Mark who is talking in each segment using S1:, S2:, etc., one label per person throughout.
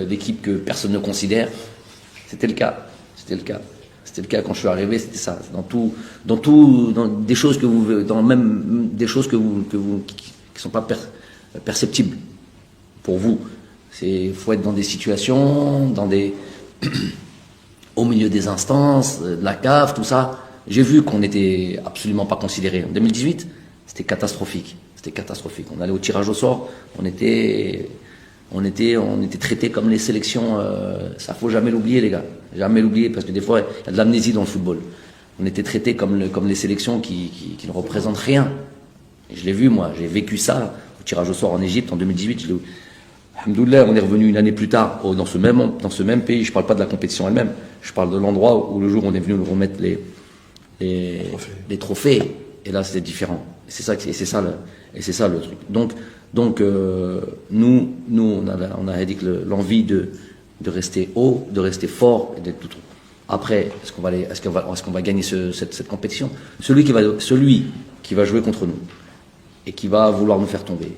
S1: l'équipe que personne ne considère. C'était le cas. C'était le cas. C'était le cas quand je suis arrivé, c'était ça. Dans des choses que vous, dans même des choses qui sont pas perceptibles pour vous. Faut être dans des situations, au milieu des instances, de la CAF, tout ça. J'ai vu qu'on n'était absolument pas considéré. En 2018, c'était catastrophique. C'était catastrophique. On allait au tirage au sort, on était traités comme les sélections. Ça faut jamais l'oublier, les gars. Jamais l'oublier, parce que des fois, il y a de l'amnésie dans le football. On était traités comme les sélections qui ne représentent rien. Et je l'ai vu, moi. J'ai vécu ça au tirage au sort en Égypte en 2018. Alhamdoulilah, on est revenu une année plus tard dans ce même pays. Je ne parle pas de la compétition elle-même. Je parle de l'endroit où le jour où on est venu nous remettre les trophées. Et là, c'était différent. Et c'est ça le truc. Donc nous, on a dit que l'envie de rester haut, de rester fort et d'être tout. Après, est-ce qu'on va gagner cette compétition? Celui qui va jouer contre nous et qui va vouloir nous faire tomber.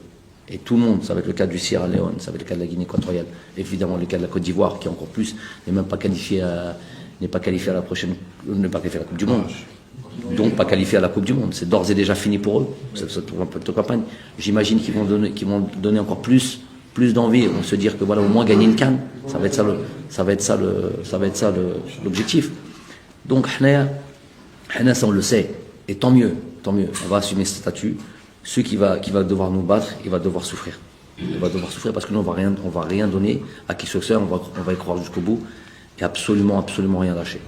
S1: Et tout le monde, ça va être le cas du Sierra Leone, ça va être le cas de la Guinée équatoriale, évidemment le cas de la Côte d'Ivoire qui encore plus n'est pas qualifié à la prochaine, n'est pas qualifié à la Coupe du Monde. Donc pas qualifié à la Coupe du Monde. C'est d'ores et déjà fini pour eux, cette campagne. J'imagine qu'ils vont donner encore plus d'envie. On se dire que voilà, au moins gagner une CAN, ça va être ça l'objectif. Donc Hana, ça on le sait, et tant mieux. On va assumer ce statut. Celui qui va devoir nous battre, il va devoir souffrir. Il va devoir souffrir parce que nous on va rien donner à qui que ce soit. On va y croire jusqu'au bout et absolument rien lâcher.